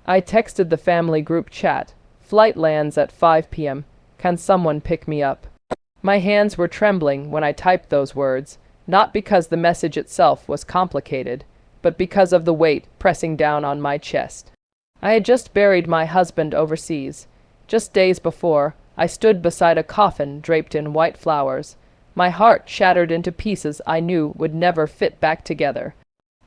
I texted the family group chat. Flight lands at 5 p.m. Can someone pick me up? My hands were trembling when I typed those words, not because the message itself was complicated, but because of the weight pressing down on my chest. I had just buried my husband overseas. Just days before, I stood beside a coffin draped in white flowers, my heart shattered into pieces I knew would never fit back together.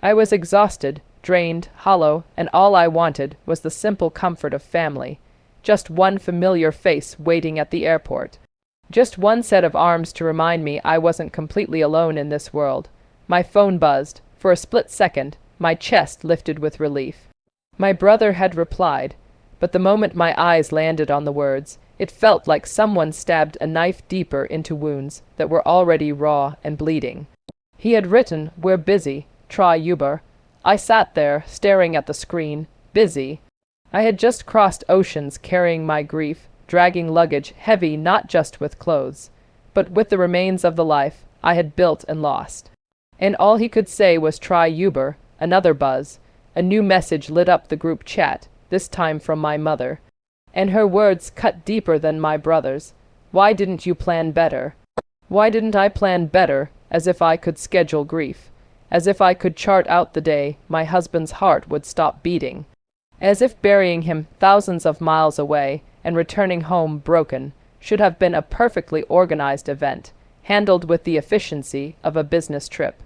I was exhausted, drained, hollow, and all I wanted was the simple comfort of family. Just one familiar face waiting at the airport. Just one set of arms to remind me I wasn't completely alone in this world. My phone buzzed. For a split second, my chest lifted with relief. My brother had replied, but the moment my eyes landed on the words, it felt like someone stabbed a knife deeper into wounds that were already raw and bleeding. He had written, "We're busy. Try Uber." I sat there, staring at the screen, busy. I had just crossed oceans carrying my grief, dragging luggage heavy not just with clothes, but with the remains of the life I had built and lost. And all he could say was try Uber. Another buzz. A new message lit up the group chat, this time from my mother. And her words cut deeper than my brother's. Why didn't you plan better? Why didn't I plan better, as if I could schedule grief? As if I could chart out the day my husband's heart would stop beating. As if burying him thousands of miles away and returning home broken should have been a perfectly organized event, handled with the efficiency of a business trip.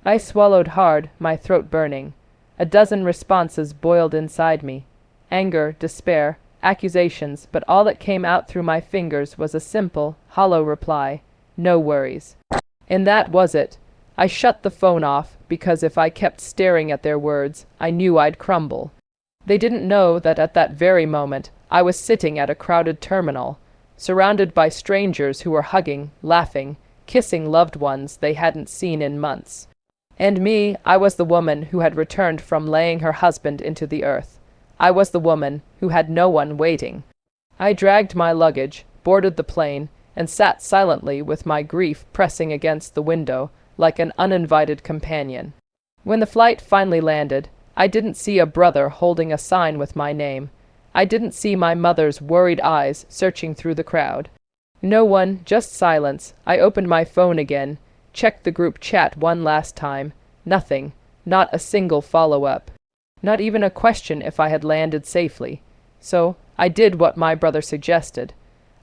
I swallowed hard, my throat burning. A dozen responses boiled inside me. Anger, despair, accusations, but all that came out through my fingers was a simple, hollow reply. No worries. And that was it. I shut the phone off because if I kept staring at their words, I knew I'd crumble. They didn't know that at that very moment I was sitting at a crowded terminal, surrounded by strangers who were hugging, laughing, kissing loved ones they hadn't seen in months. And me, I was the woman who had returned from laying her husband into the earth. I was the woman who had no one waiting. I dragged my luggage, boarded the plane, and sat silently with my grief pressing against the window like an uninvited companion. When the flight finally landed, I didn't see a brother holding a sign with my name. I didn't see my mother's worried eyes searching through the crowd. No one, just silence. I opened my phone again, checked the group chat one last time. Nothing, not a single follow-up. Not even a question if I had landed safely. So I did what my brother suggested.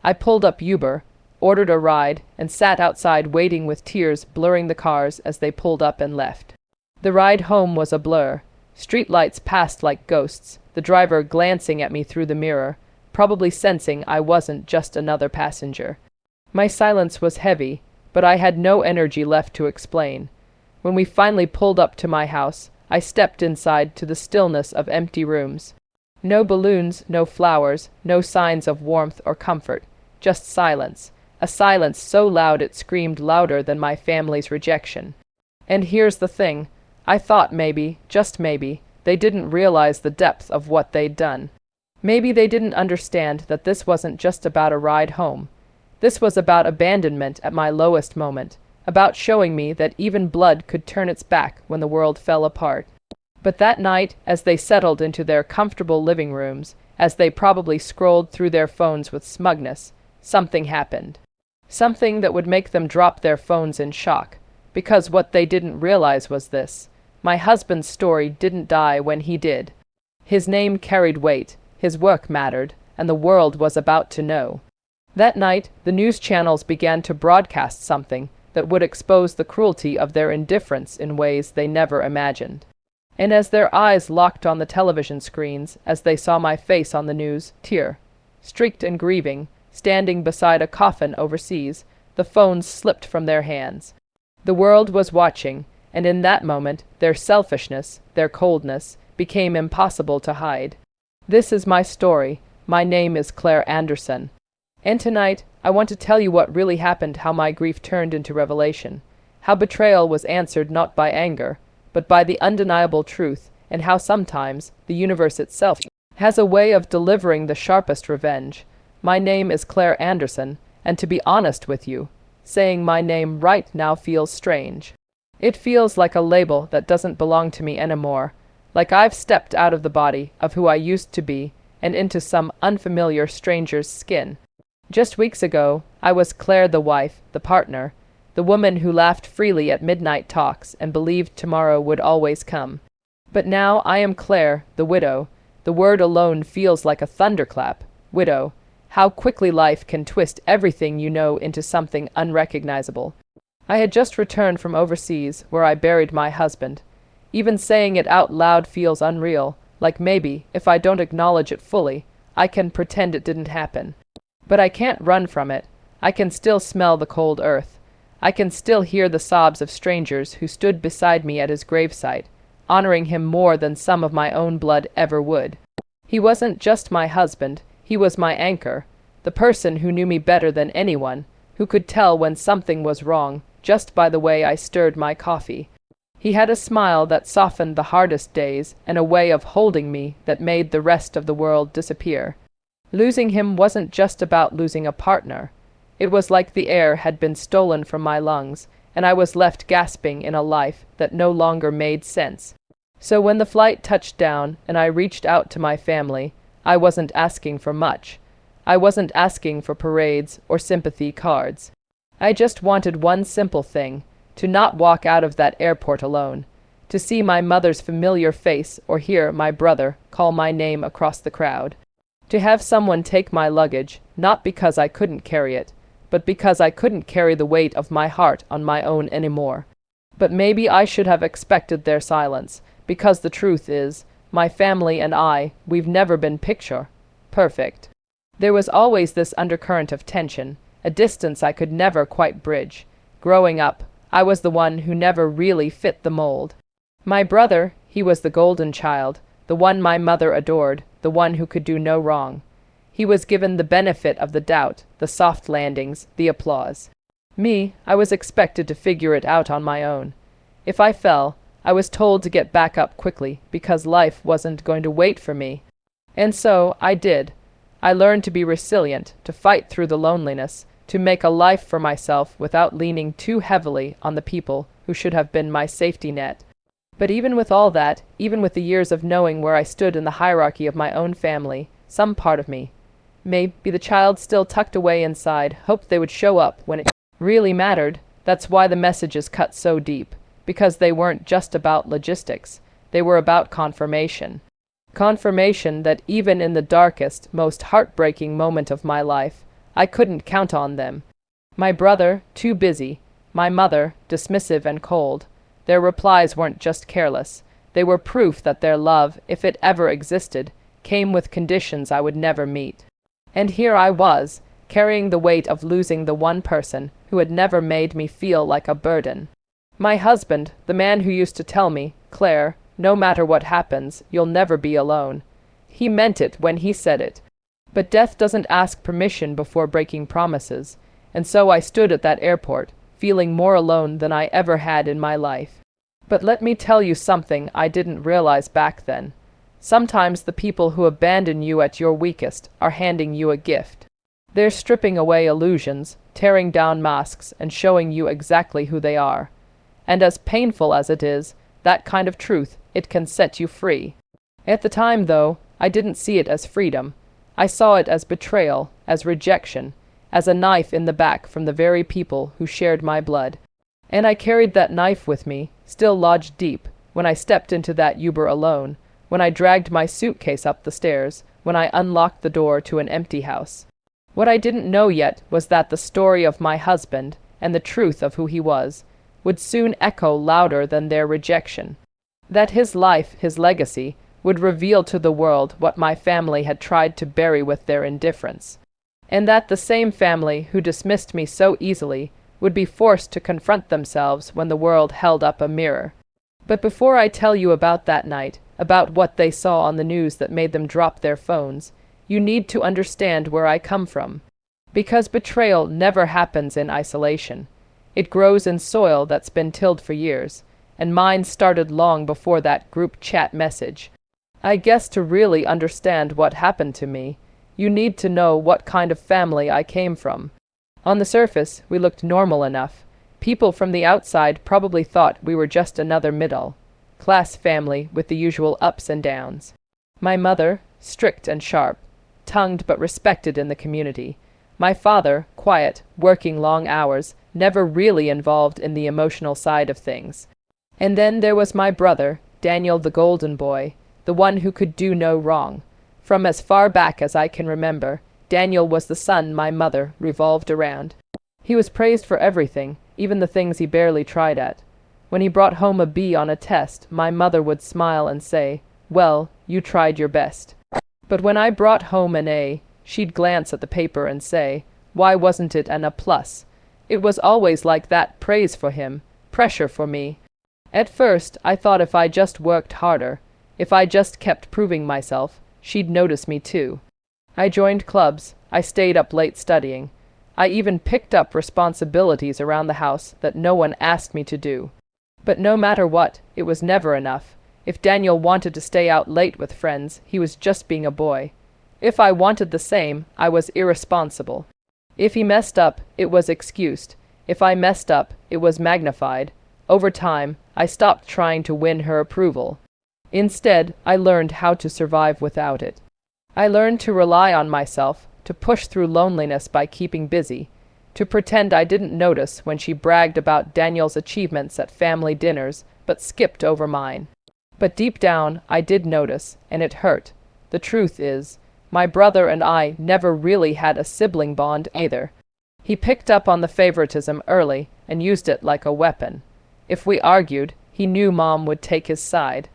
I pulled up Uber, ordered a ride, and sat outside waiting with tears blurring the cars as they pulled up and left. The ride home was a blur. Streetlights passed like ghosts, the driver glancing at me through the mirror, probably sensing I wasn't just another passenger. My silence was heavy, but I had no energy left to explain. When we finally pulled up to my house, I stepped inside to the stillness of empty rooms. No balloons, no flowers, no signs of warmth or comfort, just silence. A silence so loud it screamed louder than my family's rejection. And here's the thing. I thought maybe, just maybe, they didn't realize the depth of what they'd done. Maybe they didn't understand that this wasn't just about a ride home. This was about abandonment at my lowest moment, about showing me that even blood could turn its back when the world fell apart. But that night, as they settled into their comfortable living rooms, as they probably scrolled through their phones with smugness, something happened. Something that would make them drop their phones in shock, because what they didn't realize was this. My husband's story didn't die when he did. His name carried weight, his work mattered, and the world was about to know. That night, the news channels began to broadcast something that would expose the cruelty of their indifference in ways they never imagined. And as their eyes locked on the television screens, as they saw my face on the news, streaked and grieving, standing beside a coffin overseas, the phones slipped from their hands. The world was watching, and in that moment, their selfishness, their coldness, became impossible to hide. This is my story. My name is Claire Anderson. And tonight, I want to tell you what really happened, how my grief turned into revelation, how betrayal was answered not by anger, but by the undeniable truth, and how sometimes the universe itself has a way of delivering the sharpest revenge. My name is Claire Anderson, and to be honest with you, saying my name right now feels strange. It feels like a label that doesn't belong to me anymore, like I've stepped out of the body of who I used to be and into some unfamiliar stranger's skin. Just weeks ago, I was Claire, the wife, the partner, the woman who laughed freely at midnight talks and believed tomorrow would always come. But now I am Claire, the widow. The word alone feels like a thunderclap. Widow. How quickly life can twist everything you know into something unrecognizable. I had just returned from overseas, where I buried my husband. Even saying it out loud feels unreal, like maybe, if I don't acknowledge it fully, I can pretend it didn't happen. But I can't run from it. I can still smell the cold earth. I can still hear the sobs of strangers who stood beside me at his gravesite, honoring him more than some of my own blood ever would. He wasn't just my husband, he was my anchor, the person who knew me better than anyone, who could tell when something was wrong, just by the way I stirred my coffee. He had a smile that softened the hardest days, and a way of holding me that made the rest of the world disappear. Losing him wasn't just about losing a partner. It was like the air had been stolen from my lungs, and I was left gasping in a life that no longer made sense. So when the flight touched down and I reached out to my family, I wasn't asking for much. I wasn't asking for parades or sympathy cards. I just wanted one simple thing, to not walk out of that airport alone, to see my mother's familiar face or hear my brother call my name across the crowd, to have someone take my luggage, not because I couldn't carry it, but because I couldn't carry the weight of my heart on my own anymore. But maybe I should have expected their silence, because the truth is, my family and we've never been picture perfect. There was always this undercurrent of tension, a distance I could never quite bridge. Growing up, I was the one who never really fit the mold. My brother, he was the golden child, the one my mother adored, the one who could do no wrong. He was given the benefit of the doubt, the soft landings, the applause. Me, I was expected to figure it out on my own. If I fell, I was told to get back up quickly, because life wasn't going to wait for me. And so I did. I learned to be resilient, to fight through the loneliness, to make a life for myself without leaning too heavily on the people who should have been my safety net. But even with all that, even with the years of knowing where I stood in the hierarchy of my own family, some part of me, maybe the child still tucked away inside, hoped they would show up when it really mattered. That's why the messages cut so deep, because they weren't just about logistics, they were about confirmation. Confirmation that even in the darkest, most heartbreaking moment of my life, I couldn't count on them. My brother, too busy. My mother, dismissive and cold. Their replies weren't just careless. They were proof that their love, if it ever existed, came with conditions I would never meet. And here I was, carrying the weight of losing the one person who had never made me feel like a burden. My husband, the man who used to tell me, Claire, no matter what happens, you'll never be alone. He meant it when he said it. But death doesn't ask permission before breaking promises, and so I stood at that airport, feeling more alone than I ever had in my life. But let me tell you something I didn't realize back then. Sometimes the people who abandon you at your weakest are handing you a gift. They're stripping away illusions, tearing down masks, and showing you exactly who they are. And as painful as it is, that kind of truth, it can set you free. At the time, though, I didn't see it as freedom. I saw it as betrayal, as rejection, as a knife in the back from the very people who shared my blood. And I carried that knife with me, still lodged deep, when I stepped into that Uber alone, when I dragged my suitcase up the stairs, when I unlocked the door to an empty house. What I didn't know yet was that the story of my husband, and the truth of who he was, would soon echo louder than their rejection. That his life, his legacy, would reveal to the world what my family had tried to bury with their indifference. And that the same family who dismissed me so easily would be forced to confront themselves when the world held up a mirror. But before I tell you about that night, about what they saw on the news that made them drop their phones, you need to understand where I come from. Because betrayal never happens in isolation. It grows in soil that's been tilled for years, and mine started long before that group chat message. I guess to really understand what happened to me, you need to know what kind of family I came from. On the surface, we looked normal enough. People from the outside probably thought we were just another middle-class family with the usual ups and downs. My mother, strict and sharp-tongued but respected in the community. My father, quiet, working long hours, never really involved in the emotional side of things. And then there was my brother, Daniel the golden boy, the one who could do no wrong. From as far back as I can remember, Daniel was the son my mother revolved around. He was praised for everything, even the things he barely tried at. When he brought home a B on a test, my mother would smile and say, "Well, you tried your best." But when I brought home an A, she'd glance at the paper and say, "Why wasn't it an A+?" It was always like that, praise for him, pressure for me. At first, I thought if I just worked harder, if I just kept proving myself, she'd notice me too. I joined clubs, I stayed up late studying. I even picked up responsibilities around the house that no one asked me to do. But no matter what, it was never enough. If Daniel wanted to stay out late with friends, he was just being a boy. If I wanted the same, I was irresponsible. If he messed up, it was excused. If I messed up, it was magnified. Over time, I stopped trying to win her approval. Instead, I learned how to survive without it. I learned to rely on myself, to push through loneliness by keeping busy, to pretend I didn't notice when she bragged about Daniel's achievements at family dinners, but skipped over mine. But deep down, I did notice, and it hurt. The truth is, my brother and I never really had a sibling bond either. He picked up on the favoritism early and used it like a weapon. If we argued, he knew Mom would take his side.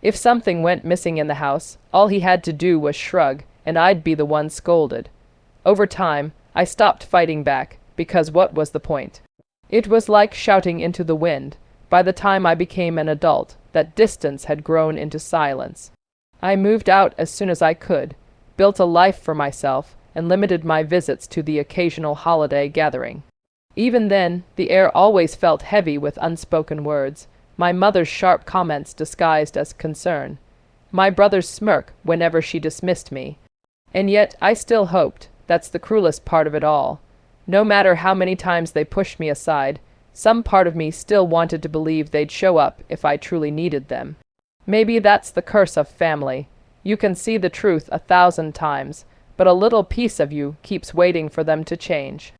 If something went missing in the house, all he had to do was shrug, and I'd be the one scolded. Over time, I stopped fighting back, because what was the point? It was like shouting into the wind. By the time I became an adult, that distance had grown into silence. I moved out as soon as I could, built a life for myself, and limited my visits to the occasional holiday gathering. Even then, the air always felt heavy with unspoken words, my mother's sharp comments disguised as concern, my brother's smirk whenever she dismissed me. And yet I still hoped. That's the cruelest part of it all. No matter how many times they pushed me aside, some part of me still wanted to believe they'd show up if I truly needed them. Maybe that's the curse of family. You can see the truth 1,000 times, but a little piece of you keeps waiting for them to change.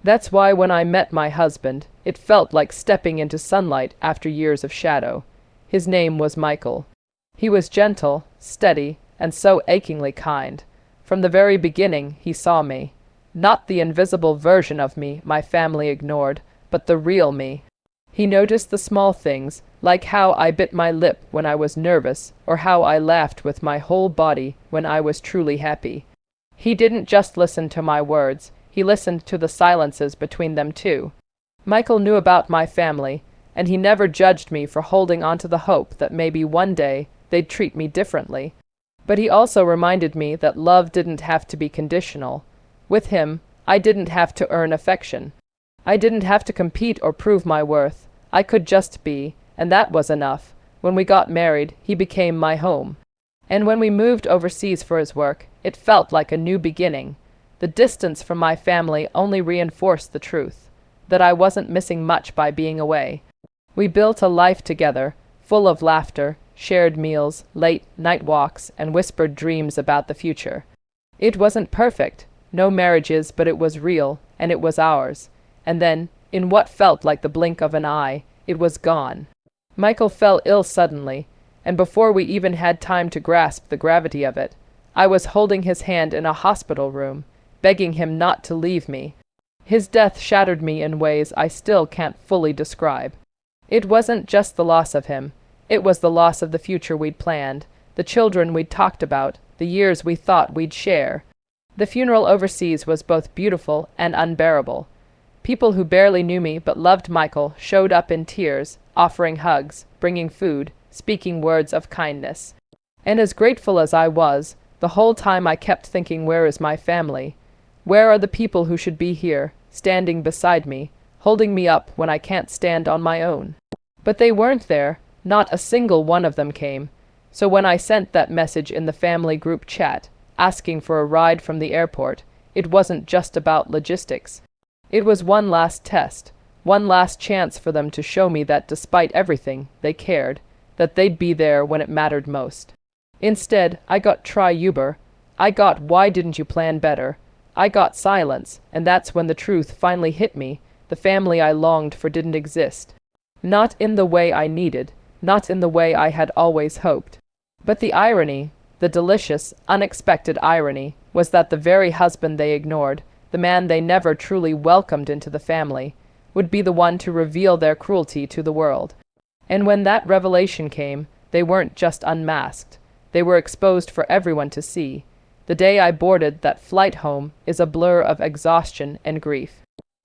That's why when I met my husband, it felt like stepping into sunlight after years of shadow. His name was Michael. He was gentle, steady, and so achingly kind. From the very beginning, he saw me. Not the invisible version of me my family ignored, but the real me. He noticed the small things, like how I bit my lip when I was nervous, or how I laughed with my whole body when I was truly happy. He didn't just listen to my words, he listened to the silences between them too. Michael knew about my family, and he never judged me for holding on to the hope that maybe one day they'd treat me differently. But he also reminded me that love didn't have to be conditional. With him, I didn't have to earn affection. I didn't have to compete or prove my worth. I could just be, and that was enough. When we got married, he became my home. And when we moved overseas for his work, it felt like a new beginning. The distance from my family only reinforced the truth, that I wasn't missing much by being away. We built a life together, full of laughter, shared meals, late night walks, and whispered dreams about the future. It wasn't perfect, no marriages, but it was real, and it was ours. And then, in what felt like the blink of an eye, it was gone. Michael fell ill suddenly, and before we even had time to grasp the gravity of it, I was holding his hand in a hospital room, begging him not to leave me. His death shattered me in ways I still can't fully describe. It wasn't just the loss of him. It was the loss of the future we'd planned, the children we'd talked about, the years we thought we'd share. The funeral overseas was both beautiful and unbearable. People who barely knew me but loved Michael showed up in tears, offering hugs, bringing food, speaking words of kindness. And as grateful as I was, the whole time I kept thinking, where is my family? Where are the people who should be here, standing beside me, holding me up when I can't stand on my own? But they weren't there. Not a single one of them came. So when I sent that message in the family group chat, asking for a ride from the airport, it wasn't just about logistics. It was one last test, one last chance for them to show me that despite everything, they cared. that they'd be there when it mattered most. Instead, I got try Uber. I got why didn't you plan better? I got silence, and that's when the truth finally hit me. The family I longed for didn't exist. Not in the way I needed, not in the way I had always hoped. But the irony, the delicious, unexpected irony, was that the very husband they ignored, the man they never truly welcomed into the family, would be the one to reveal their cruelty to the world. And when that revelation came, they weren't just unmasked. They were exposed for everyone to see. The day I boarded that flight home is a blur of exhaustion and grief.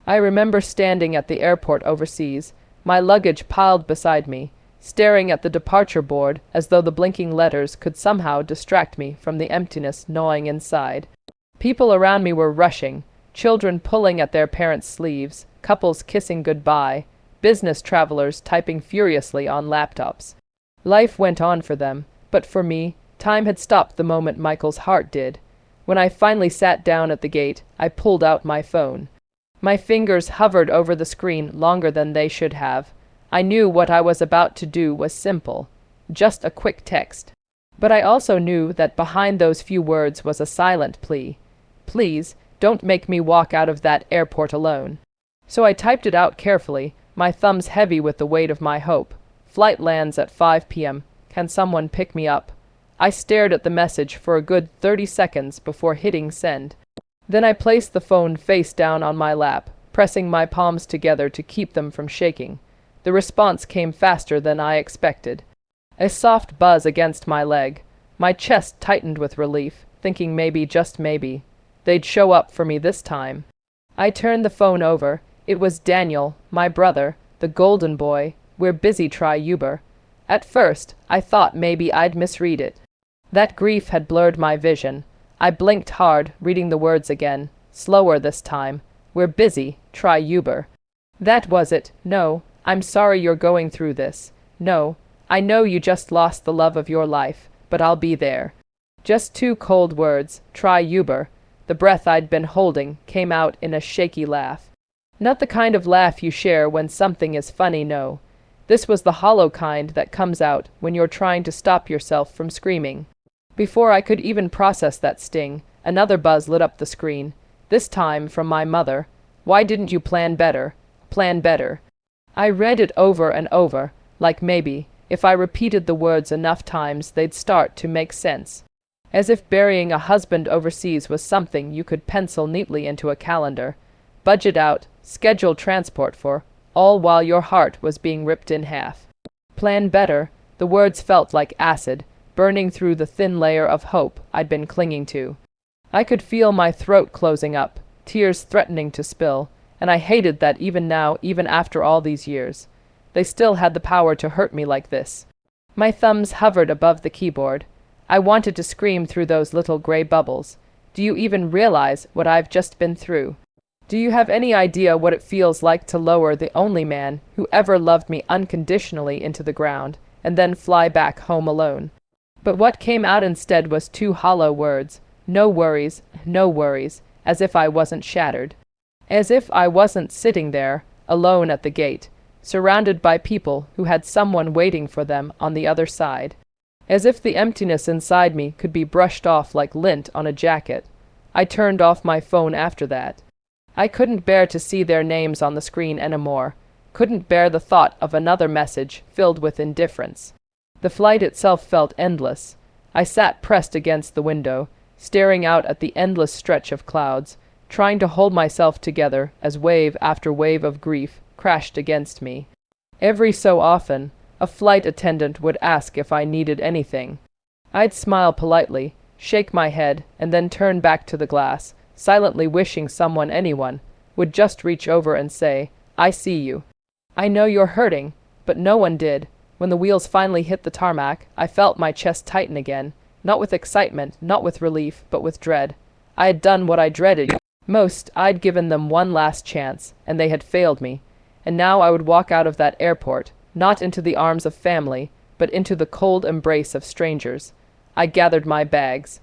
I remember standing at the airport overseas, my luggage piled beside me, staring at the departure board as though the blinking letters could somehow distract me from the emptiness gnawing inside. People around me were rushing, children pulling at their parents' sleeves, couples kissing goodbye, business travelers typing furiously on laptops. Life went on for them, but for me, time had stopped the moment Michael's heart did. When I finally sat down at the gate, I pulled out my phone. My fingers hovered over the screen longer than they should have. I knew what I was about to do was simple, just a quick text. But I also knew that behind those few words was a silent plea. Please, don't make me walk out of that airport alone. So I typed it out carefully, my thumbs heavy with the weight of my hope. Flight lands at 5 p.m. Can someone pick me up? I stared at the message for a good 30 seconds before hitting send. Then I placed the phone face down on my lap, pressing my palms together to keep them from shaking. The response came faster than I expected. A soft buzz against my leg. My chest tightened with relief, thinking maybe, just maybe, they'd show up for me this time. I turned the phone over. It was Daniel, my brother, the golden boy. We're busy, try Uber. At first, I thought maybe I'd misread it. That grief had blurred my vision. I blinked hard, reading the words again, slower this time. We're busy, try Uber. That was it. No, I'm sorry you're going through this. No, I know you just lost the love of your life, but I'll be there. Just two cold words, try Uber. The breath I'd been holding came out in a shaky laugh. Not the kind of laugh you share when something is funny, no. This was the hollow kind that comes out when you're trying to stop yourself from screaming. Before I could even process that sting, another buzz lit up the screen, this time from my mother. Why didn't you plan better? Plan better. I read it over and over, like maybe, if I repeated the words enough times, they'd start to make sense. As if burying a husband overseas was something you could pencil neatly into a calendar, budget out, schedule transport for, all while your heart was being ripped in half. Plan better. The words felt like acid, burning through the thin layer of hope I'd been clinging to. I could feel my throat closing up, tears threatening to spill, and I hated that even now, even after all these years, they still had the power to hurt me like this. My thumbs hovered above the keyboard. I wanted to scream through those little gray bubbles. Do you even realize what I've just been through? Do you have any idea what it feels like to lower the only man who ever loved me unconditionally into the ground, and then fly back home alone? But what came out instead was two hollow words. No worries, as if I wasn't shattered. As if I wasn't sitting there, alone at the gate, surrounded by people who had someone waiting for them on the other side. As if the emptiness inside me could be brushed off like lint on a jacket. I turned off my phone after that. I couldn't bear to see their names on the screen anymore. Couldn't bear the thought of another message filled with indifference. The flight itself felt endless. I sat pressed against the window, staring out at the endless stretch of clouds, trying to hold myself together as wave after wave of grief crashed against me. Every so often, a flight attendant would ask if I needed anything. I'd smile politely, shake my head, and then turn back to the glass, silently wishing anyone, would just reach over and say, I see you. I know you're hurting, but no one did. When the wheels finally hit the tarmac, I felt my chest tighten again, not with excitement, not with relief, but with dread. I had done what I dreaded most. I'd given them one last chance, and they had failed me. And now I would walk out of that airport, not into the arms of family, but into the cold embrace of strangers. I gathered my bags,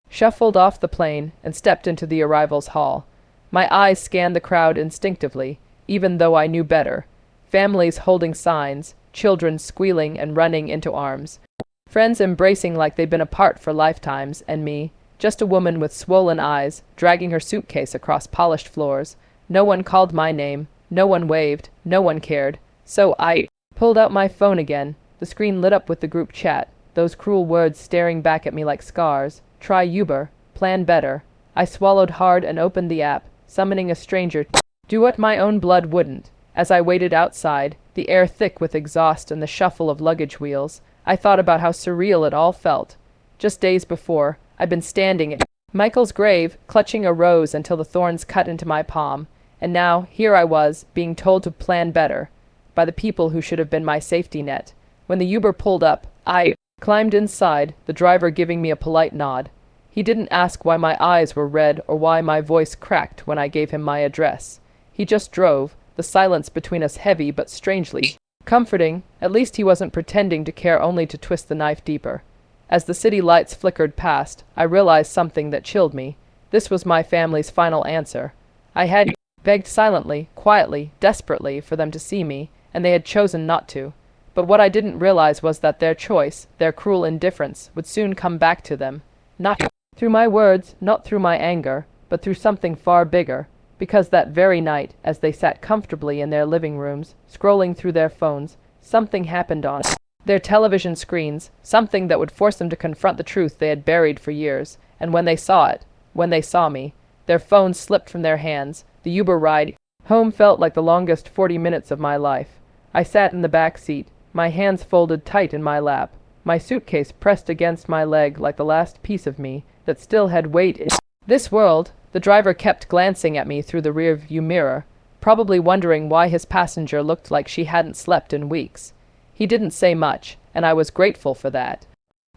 shuffled off the plane, and stepped into the arrivals hall. My eyes scanned the crowd instinctively, even though I knew better. Families holding signs, children squealing and running into arms, friends embracing like they'd been apart for lifetimes, and me, just a woman with swollen eyes, dragging her suitcase across polished floors. No one called my name, no one waved, no one cared. So I pulled out my phone again. The screen lit up with the group chat, those cruel words staring back at me like scars. Try Uber, plan better. I swallowed hard and opened the app, summoning a stranger to do what my own blood wouldn't. As I waited outside, the air thick with exhaust and the shuffle of luggage wheels, I thought about how surreal it all felt. Just days before, I'd been standing at Michael's grave, clutching a rose until the thorns cut into my palm, and now here I was, being told to plan better, by the people who should have been my safety net. When the Uber pulled up, I climbed inside, the driver giving me a polite nod. He didn't ask why my eyes were red or why my voice cracked when I gave him my address. He just drove, the silence between us heavy but strangely comforting. At least he wasn't pretending to care only to twist the knife deeper. As the city lights flickered past, I realized something that chilled me. This was my family's final answer. I had begged silently, quietly, desperately for them to see me, and they had chosen not to. But what I didn't realize was that their choice, their cruel indifference, would soon come back to them. Not through my words, not through my anger, but through something far bigger. Because that very night, as they sat comfortably in their living rooms, scrolling through their phones, something happened on their television screens, something that would force them to confront the truth they had buried for years. And when they saw it, when they saw me, their phones slipped from their hands. The Uber ride home felt like the longest 40 minutes of my life. I sat in the back seat, my hands folded tight in my lap, my suitcase pressed against my leg like the last piece of me that still had weight in this world. The driver kept glancing at me through the rear-view mirror, probably wondering why his passenger looked like she hadn't slept in weeks. He didn't say much, and I was grateful for that.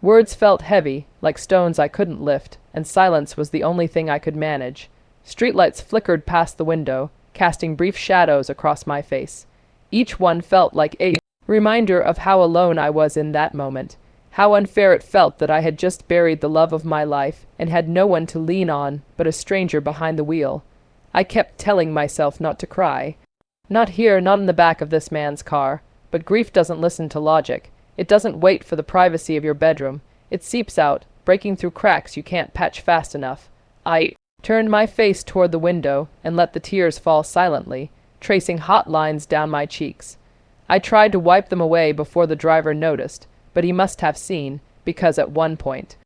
Words felt heavy, like stones I couldn't lift, and silence was the only thing I could manage. Streetlights flickered past the window, casting brief shadows across my face. Each one felt like a reminder of how alone I was in that moment. How unfair it felt that I had just buried the love of my life and had no one to lean on but a stranger behind the wheel. I kept telling myself not to cry. Not here, not in the back of this man's car. But grief doesn't listen to logic. It doesn't wait for the privacy of your bedroom. It seeps out, breaking through cracks you can't patch fast enough. I turned my face toward the window and let the tears fall silently, tracing hot lines down my cheeks. I tried to wipe them away before the driver noticed, but he must have seen, because at one point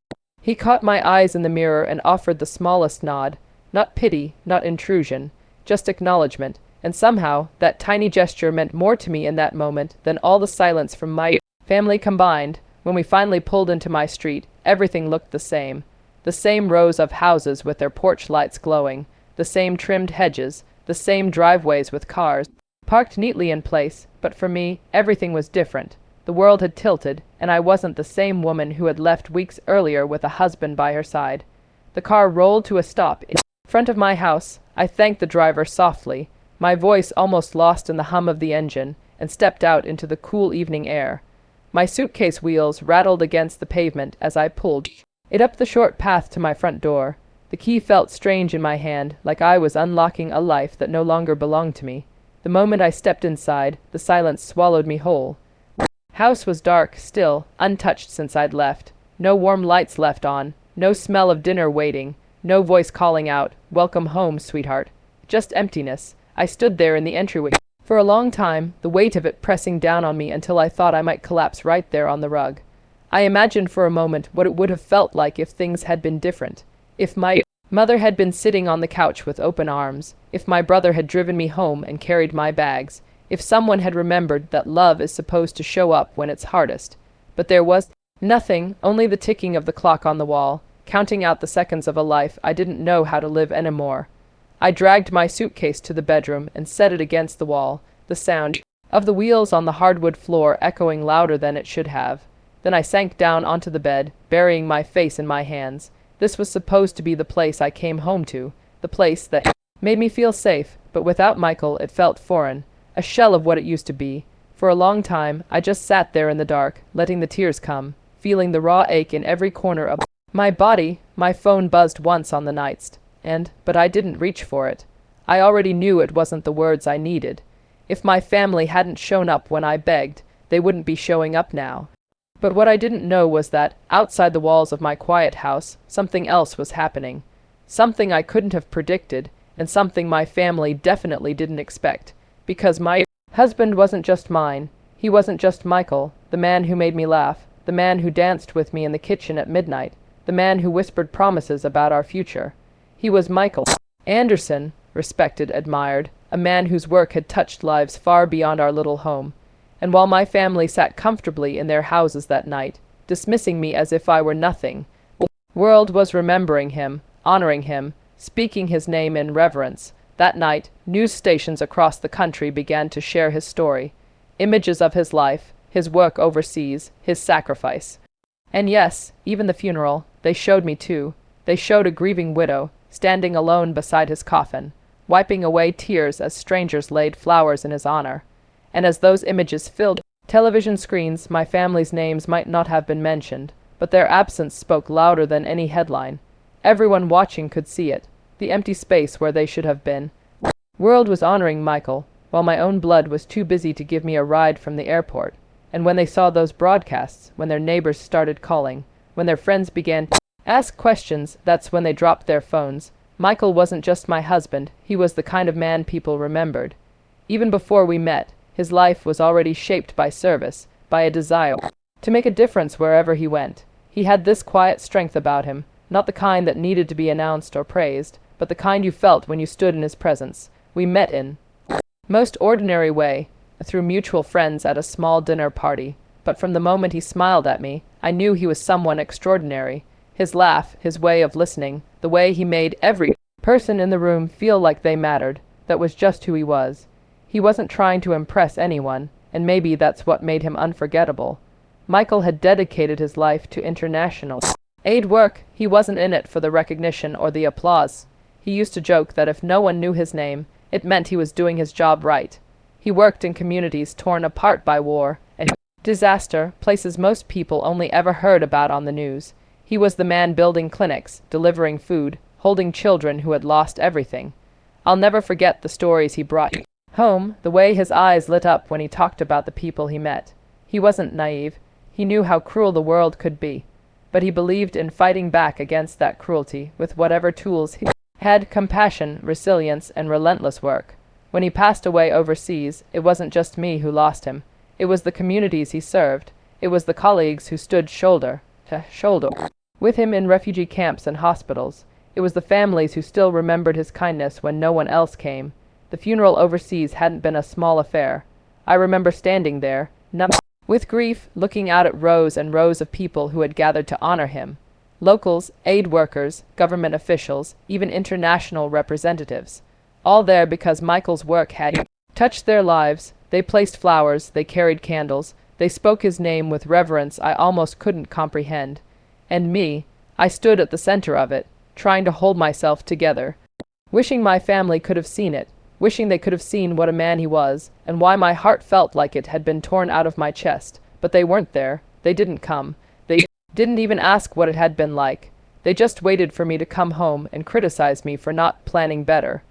he caught my eyes in the mirror and offered the smallest nod. Not pity, not intrusion, just acknowledgement, and somehow that tiny gesture meant more to me in that moment than all the silence from my family combined. When we finally pulled into my street, everything looked the same. The same rows of houses with their porch lights glowing, the same trimmed hedges, the same driveways with cars parked neatly in place, but for me, everything was different. The world had tilted, and I wasn't the same woman who had left weeks earlier with a husband by her side. The car rolled to a stop in front of my house. I thanked the driver softly, my voice almost lost in the hum of the engine, and stepped out into the cool evening air. My suitcase wheels rattled against the pavement as I pulled it up the short path to my front door. The key felt strange in my hand, like I was unlocking a life that no longer belonged to me. The moment I stepped inside, the silence swallowed me whole. House was dark, still, untouched since I'd left. No warm lights left on, no smell of dinner waiting, no voice calling out, "Welcome home, sweetheart." Just emptiness. I stood there in the entryway for a long time, the weight of it pressing down on me until I thought I might collapse right there on the rug. I imagined for a moment what it would have felt like if things had been different. If my mother had been sitting on the couch with open arms, if my brother had driven me home and carried my bags, if someone had remembered that love is supposed to show up when it's hardest. But there was nothing, only the ticking of the clock on the wall, counting out the seconds of a life I didn't know how to live anymore. I dragged my suitcase to the bedroom and set it against the wall, the sound of the wheels on the hardwood floor echoing louder than it should have. Then I sank down onto the bed, burying my face in my hands. This was supposed to be the place I came home to, the place that made me feel safe, but without Michael it felt foreign. A shell of what it used to be. For a long time, I just sat there in the dark, letting the tears come, feeling the raw ache in every corner of my body. My phone buzzed once on the nightstand, but I didn't reach for it. I already knew it wasn't the words I needed. If my family hadn't shown up when I begged, they wouldn't be showing up now. But what I didn't know was that, outside the walls of my quiet house, something else was happening. Something I couldn't have predicted, and something my family definitely didn't expect. Because my husband wasn't just mine. He wasn't just Michael, the man who made me laugh, the man who danced with me in the kitchen at midnight, the man who whispered promises about our future. He was Michael Anderson, respected, admired, a man whose work had touched lives far beyond our little home. And while my family sat comfortably in their houses that night, dismissing me as if I were nothing, the world was remembering him, honoring him, speaking his name in reverence. That night, news stations across the country began to share his story, images of his life, his work overseas, his sacrifice. And yes, even the funeral, they showed me too. They showed a grieving widow, standing alone beside his coffin, wiping away tears as strangers laid flowers in his honor. And as those images filled television screens, my family's names might not have been mentioned, but their absence spoke louder than any headline. Everyone watching could see it, the empty space where they should have been. The world was honoring Michael, while my own blood was too busy to give me a ride from the airport. And when they saw those broadcasts, when their neighbors started calling, when their friends began to ask questions, that's when they dropped their phones. Michael wasn't just my husband, he was the kind of man people remembered. Even before we met, his life was already shaped by service, by a desire to make a difference wherever he went. He had this quiet strength about him, not the kind that needed to be announced or praised, but the kind you felt when you stood in his presence. We met in most ordinary way, through mutual friends at a small dinner party, but from the moment he smiled at me, I knew he was someone extraordinary. His laugh, his way of listening, the way he made every person in the room feel like they mattered, that was just who he was. He wasn't trying to impress anyone, and maybe that's what made him unforgettable. Michael had dedicated his life to international aid work. He wasn't in it for the recognition or the applause. He used to joke that if no one knew his name, it meant he was doing his job right. He worked in communities torn apart by war and disaster, places most people only ever heard about on the news. He was the man building clinics, delivering food, holding children who had lost everything. I'll never forget the stories he brought home, the way his eyes lit up when he talked about the people he met. He wasn't naive. He knew how cruel the world could be. But he believed in fighting back against that cruelty with whatever tools he had: compassion, resilience, and relentless work. When he passed away overseas, it wasn't just me who lost him. It was the communities he served. It was the colleagues who stood shoulder to shoulder with him in refugee camps and hospitals. It was the families who still remembered his kindness when no one else came. The funeral overseas hadn't been a small affair. I remember standing there, numb with grief, looking out at rows and rows of people who had gathered to honor him. Locals, aid workers, government officials, even international representatives. All there because Michael's work had touched their lives. They placed flowers, they carried candles, they spoke his name with reverence I almost couldn't comprehend. And me, I stood at the center of it, trying to hold myself together, wishing my family could have seen it, wishing they could have seen what a man he was, and why my heart felt like it had been torn out of my chest. But they weren't there. They didn't come. They didn't even ask what it had been like. They just waited for me to come home and criticize me for not planning better.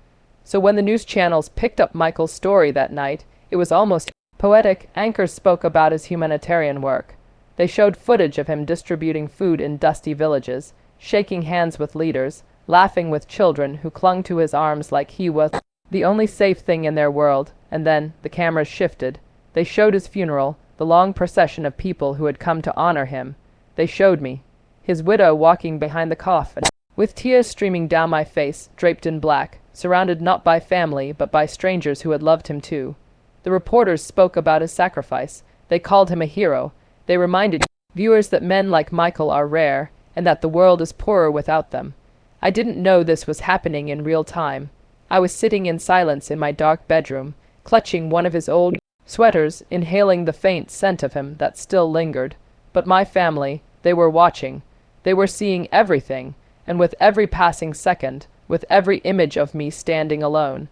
So when the news channels picked up Michael's story that night, it was almost poetic. Anchors spoke about his humanitarian work. They showed footage of him distributing food in dusty villages, shaking hands with leaders, laughing with children who clung to his arms like he was the only safe thing in their world. And then the cameras shifted. They showed his funeral, the long procession of people who had come to honor him. They showed me, his widow walking behind the coffin, with tears streaming down my face, draped in black, surrounded not by family but by strangers who had loved him too. The reporters spoke about his sacrifice. They called him a hero. They reminded viewers that men like Michael are rare, and that the world is poorer without them. I didn't know this was happening in real time. I was sitting in silence in my dark bedroom, clutching one of his old sweaters, inhaling the faint scent of him that still lingered. But my family, they were watching. They were seeing everything, and with every passing second, with every image of me standing alone,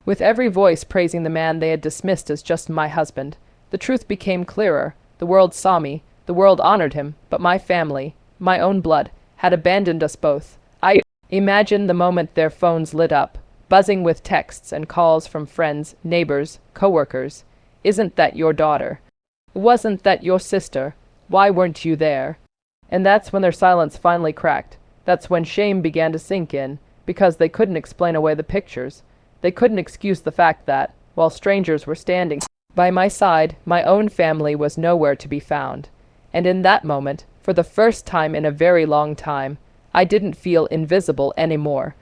with every voice praising the man they had dismissed as just my husband, the truth became clearer. The world saw me, the world honored him, but my family, my own blood, had abandoned us both. I imagined the moment their phones lit up, buzzing with texts and calls from friends, neighbors, coworkers. "Isn't that your daughter?" Wasn't that your sister? Why weren't you there? And that's when their silence finally cracked. That's when shame began to sink in, because they couldn't explain away the pictures. They couldn't excuse the fact that, while strangers were standing by my side, my own family was nowhere to be found. And in that moment, for the first time in a very long time, I didn't feel invisible anymore.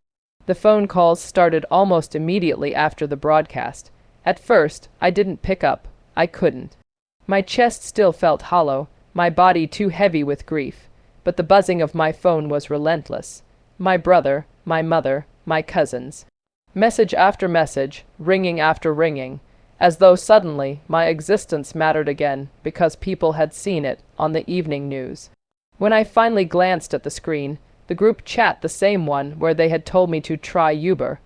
The phone calls started almost immediately after the broadcast. At first, I didn't pick up. I couldn't. My chest still felt hollow, my body too heavy with grief, but the buzzing of my phone was relentless. My brother, my mother, my cousins. Message after message, ringing after ringing, as though suddenly my existence mattered again because people had seen it on the evening news. When I finally glanced at the screen, the group chat, the same one where they had told me to try Uber,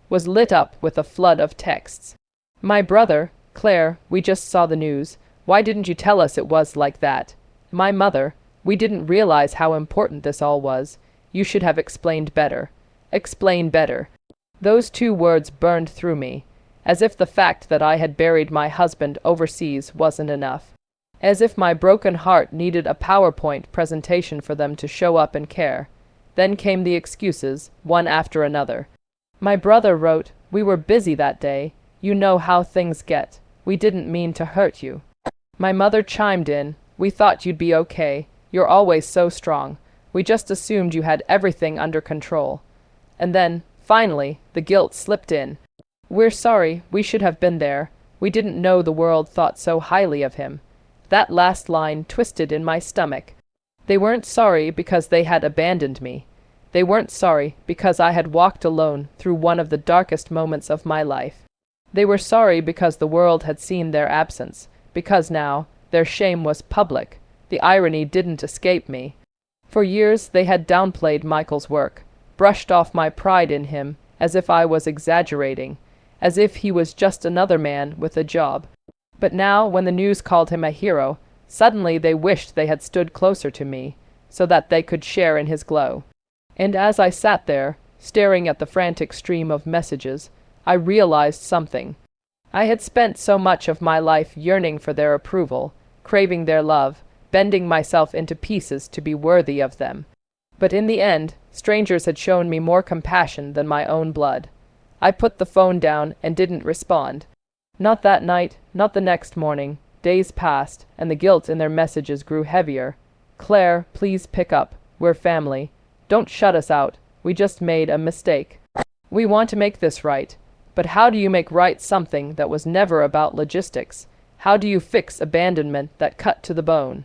was lit up with a flood of texts. My brother, Claire, we just saw the news. Why didn't you tell us it was like that? My mother, we didn't realize how important this all was. You should have explained better. Explain better. Those two words burned through me, as if the fact that I had buried my husband overseas wasn't enough. As if my broken heart needed a PowerPoint presentation for them to show up and care. Then came the excuses, one after another. My brother wrote, "We were busy that day. You know how things get. We didn't mean to hurt you." My mother chimed in, "We thought you'd be okay. You're always so strong. We just assumed you had everything under control." And then, finally, the guilt slipped in. "We're sorry, we should have been there. We didn't know the world thought so highly of him." That last line twisted in my stomach. They weren't sorry because they had abandoned me. They weren't sorry because I had walked alone through one of the darkest moments of my life. They were sorry because the world had seen their absence, because now their shame was public. The irony didn't escape me. For years they had downplayed Michael's work, brushed off my pride in him as if I was exaggerating, as if he was just another man with a job. But now, when the news called him a hero, suddenly they wished they had stood closer to me, so that they could share in his glow. And as I sat there, staring at the frantic stream of messages, I realized something. I had spent so much of my life yearning for their approval, craving their love, bending myself into pieces to be worthy of them. But in the end, strangers had shown me more compassion than my own blood. I put the phone down and didn't respond. Not that night, not the next morning. Days passed, and the guilt in their messages grew heavier. "Claire, please pick up. We're family. Don't shut us out. We just made a mistake. We want to make this right. But how do you make right something that was never about logistics? How do you fix abandonment that cut to the bone?"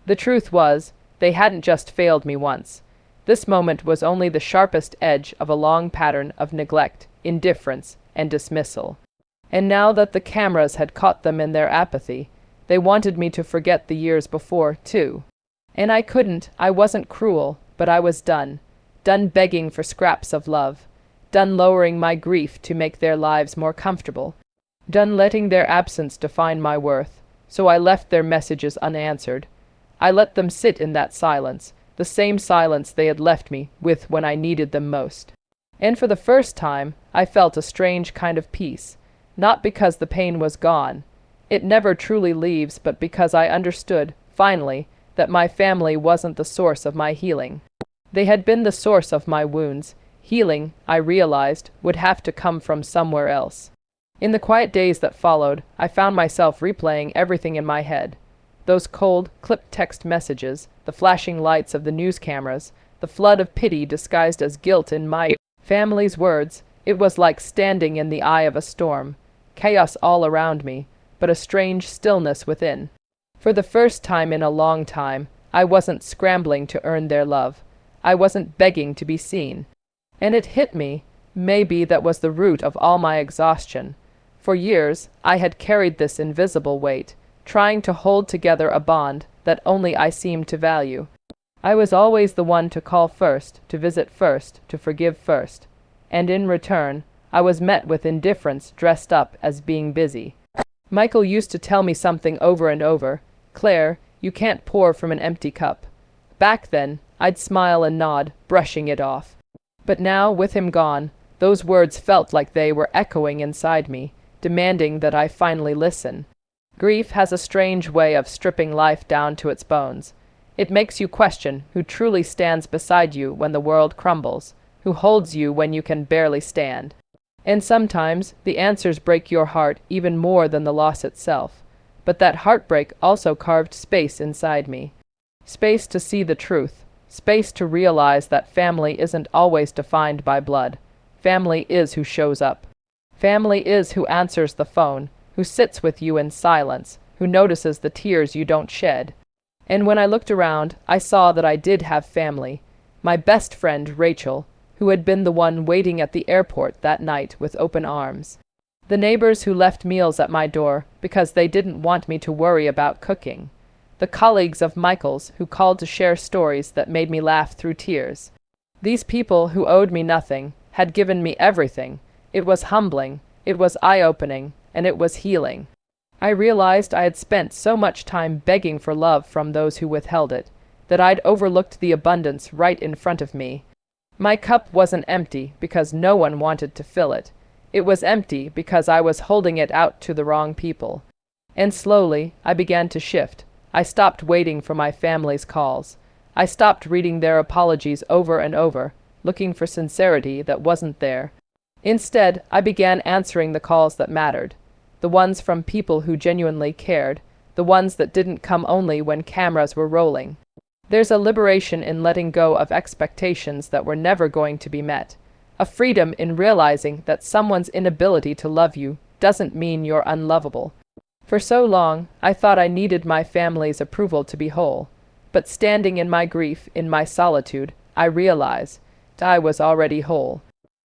The truth was, they hadn't just failed me once. This moment was only the sharpest edge of a long pattern of neglect, indifference, and dismissal. And now that the cameras had caught them in their apathy, they wanted me to forget the years before, too. And I couldn't. I wasn't cruel, but I was done. Done begging for scraps of love. Done lowering my grief to make their lives more comfortable. Done letting their absence define my worth. So I left their messages unanswered. I let them sit in that silence, the same silence they had left me with when I needed them most. And for the first time, I felt a strange kind of peace. Not because the pain was gone. It never truly leaves, but because I understood, finally, that my family wasn't the source of my healing. They had been the source of my wounds. Healing, I realized, would have to come from somewhere else. In the quiet days that followed, I found myself replaying everything in my head. Those cold, clipped text messages, the flashing lights of the news cameras, the flood of pity disguised as guilt in my family's words. It was like standing in the eye of a storm. Chaos all around me, but a strange stillness within. For the first time in a long time, I wasn't scrambling to earn their love. I wasn't begging to be seen. And it hit me, maybe that was the root of all my exhaustion. For years, I had carried this invisible weight, trying to hold together a bond that only I seemed to value. I was always the one to call first, to visit first, to forgive first. And in return, I was met with indifference dressed up as being busy. Michael used to tell me something over and over. "Claire, you can't pour from an empty cup." Back then, I'd smile and nod, brushing it off. But now, with him gone, those words felt like they were echoing inside me, demanding that I finally listen. Grief has a strange way of stripping life down to its bones. It makes you question who truly stands beside you when the world crumbles, who holds you when you can barely stand. And sometimes the answers break your heart even more than the loss itself. But that heartbreak also carved space inside me. Space to see the truth. Space to realize that family isn't always defined by blood. Family is who shows up. Family is who answers the phone, who sits with you in silence, who notices the tears you don't shed. And when I looked around, I saw that I did have family. My best friend, Rachel, who had been the one waiting at the airport that night with open arms. The neighbors who left meals at my door because they didn't want me to worry about cooking. The colleagues of Michael's who called to share stories that made me laugh through tears. These people who owed me nothing had given me everything. It was humbling, it was eye-opening, and it was healing. I realized I had spent so much time begging for love from those who withheld it, that I'd overlooked the abundance right in front of me. My cup wasn't empty because no one wanted to fill it. It was empty because I was holding it out to the wrong people. And slowly, I began to shift. I stopped waiting for my family's calls. I stopped reading their apologies over and over, looking for sincerity that wasn't there. Instead, I began answering the calls that mattered. The ones from people who genuinely cared. The ones that didn't come only when cameras were rolling. There's a liberation in letting go of expectations that were never going to be met. A freedom in realizing that someone's inability to love you doesn't mean you're unlovable. For so long, I thought I needed my family's approval to be whole. But standing in my grief, in my solitude, I realized I was already whole.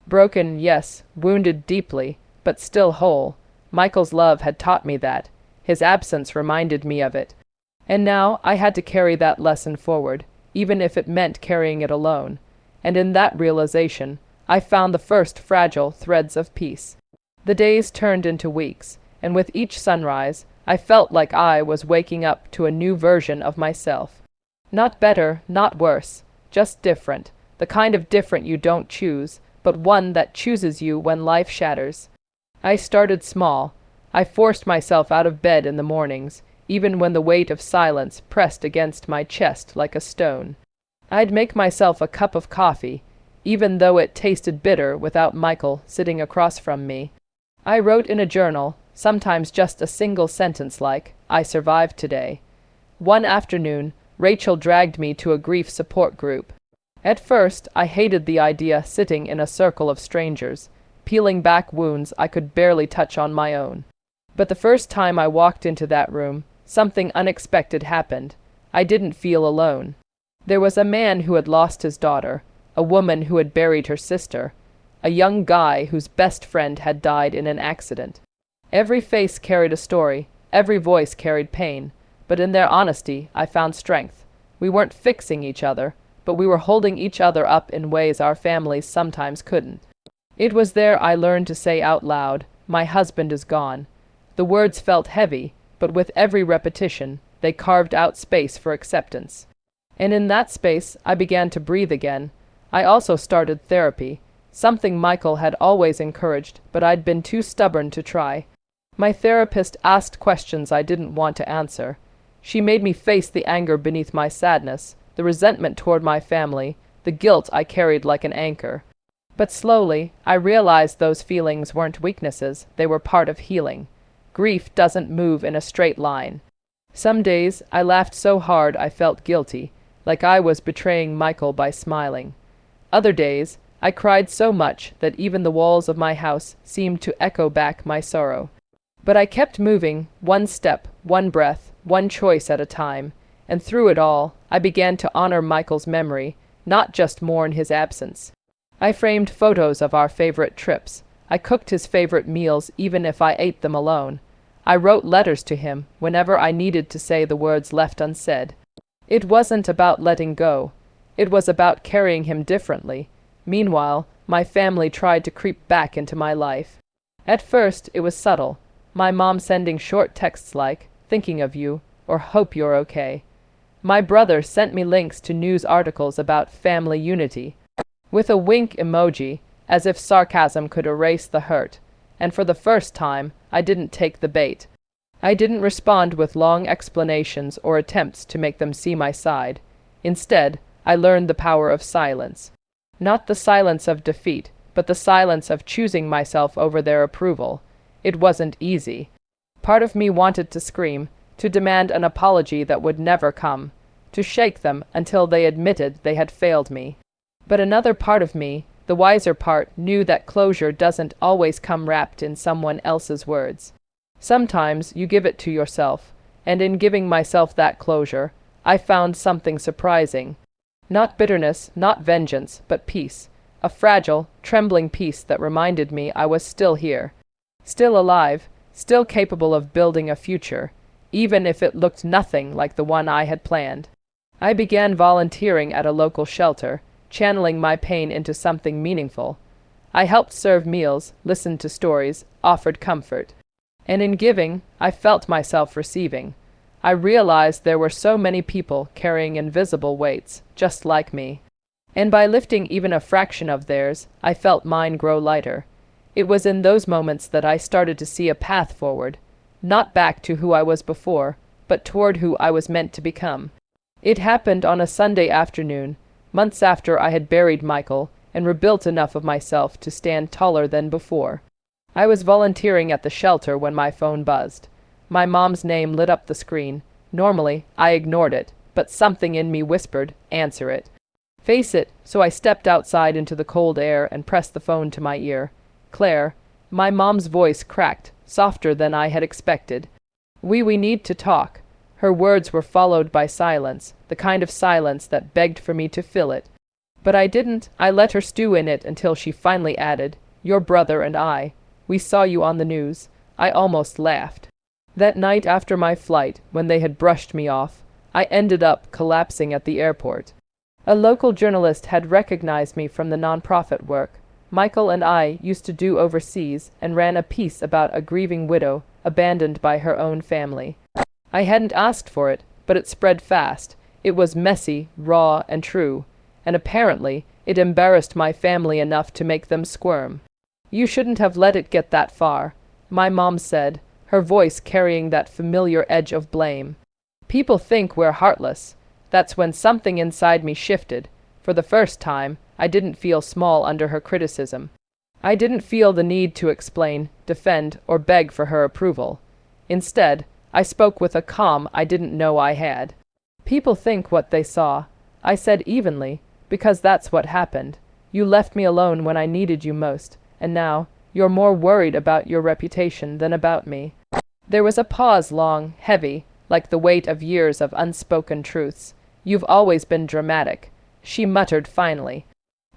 Broken, yes, wounded deeply, but still whole. Michael's love had taught me that. His absence reminded me of it. And now I had to carry that lesson forward, even if it meant carrying it alone. And in that realization, I found the first fragile threads of peace. The days turned into weeks, and with each sunrise, I felt like I was waking up to a new version of myself. Not better, not worse, just different, the kind of different you don't choose, but one that chooses you when life shatters. I started small. I forced myself out of bed in the mornings, even when the weight of silence pressed against my chest like a stone. I'd make myself a cup of coffee, even though it tasted bitter without Michael sitting across from me. I wrote in a journal, sometimes just a single sentence like, "I survived today." One afternoon, Rachel dragged me to a grief support group. At first, I hated the idea sitting in a circle of strangers, peeling back wounds I could barely touch on my own. But the first time I walked into that room, something unexpected happened. I didn't feel alone. There was a man who had lost his daughter, a woman who had buried her sister, a young guy whose best friend had died in an accident. Every face carried a story, every voice carried pain, but in their honesty I found strength. We weren't fixing each other, but we were holding each other up in ways our families sometimes couldn't. It was there I learned to say out loud, "My husband is gone." The words felt heavy, but with every repetition, they carved out space for acceptance. And in that space, I began to breathe again. I also started therapy, something Michael had always encouraged, but I'd been too stubborn to try. My therapist asked questions I didn't want to answer. She made me face the anger beneath my sadness, the resentment toward my family, the guilt I carried like an anchor. But slowly, I realized those feelings weren't weaknesses, they were part of healing. Grief doesn't move in a straight line. Some days, I laughed so hard I felt guilty, like I was betraying Michael by smiling. Other days, I cried so much that even the walls of my house seemed to echo back my sorrow. But I kept moving, one step, one breath, one choice at a time, and through it all, I began to honor Michael's memory, not just mourn his absence. I framed photos of our favorite trips. I cooked his favorite meals even if I ate them alone. I wrote letters to him whenever I needed to say the words left unsaid. It wasn't about letting go. It was about carrying him differently. Meanwhile, my family tried to creep back into my life. At first, it was subtle. My mom sending short texts like, "Thinking of you," or "Hope you're okay." My brother sent me links to news articles about family unity, with a wink emoji, as if sarcasm could erase the hurt. And for the first time, I didn't take the bait. I didn't respond with long explanations or attempts to make them see my side. Instead, I learned the power of silence. Not the silence of defeat, but the silence of choosing myself over their approval. It wasn't easy. Part of me wanted to scream, to demand an apology that would never come, to shake them until they admitted they had failed me. But another part of me, the wiser part, knew that closure doesn't always come wrapped in someone else's words. Sometimes you give it to yourself, and in giving myself that closure, I found something surprising. Not bitterness, not vengeance, but peace. A fragile, trembling peace that reminded me I was still here. Still alive, still capable of building a future, even if it looked nothing like the one I had planned. I began volunteering at a local shelter, channeling my pain into something meaningful. I helped serve meals, listened to stories, offered comfort. And in giving, I felt myself receiving. I realized there were so many people carrying invisible weights, just like me. And by lifting even a fraction of theirs, I felt mine grow lighter. It was in those moments that I started to see a path forward, not back to who I was before, but toward who I was meant to become. It happened on a Sunday afternoon, months after I had buried Michael and rebuilt enough of myself to stand taller than before. I was volunteering at the shelter when my phone buzzed. My mom's name lit up the screen. Normally, I ignored it, but something in me whispered, "Answer it." Face it, so I stepped outside into the cold air and pressed the phone to my ear. "Claire." My mom's voice cracked, softer than I had expected. We need to talk." Her words were followed by silence, the kind of silence that begged for me to fill it. But I didn't. I let her stew in it until she finally added, "Your brother and I. We saw you on the news." I almost laughed. That night after my flight, when they had brushed me off, I ended up collapsing at the airport. A local journalist had recognized me from the nonprofit work Michael and I used to do overseas, and ran a piece about a grieving widow abandoned by her own family. I hadn't asked for it, but it spread fast. It was messy, raw, and true, and apparently it embarrassed my family enough to make them squirm. "You shouldn't have let it get that far," my mom said, her voice carrying that familiar edge of blame. "People think we're heartless." That's when something inside me shifted. For the first time, I didn't feel small under her criticism. I didn't feel the need to explain, defend, or beg for her approval. Instead, I spoke with a calm I didn't know I had. "People think what they saw," I said evenly, "because that's what happened. You left me alone when I needed you most, and now you're more worried about your reputation than about me." There was a pause, long, heavy, like the weight of years of unspoken truths. "You've always been dramatic," she muttered finally.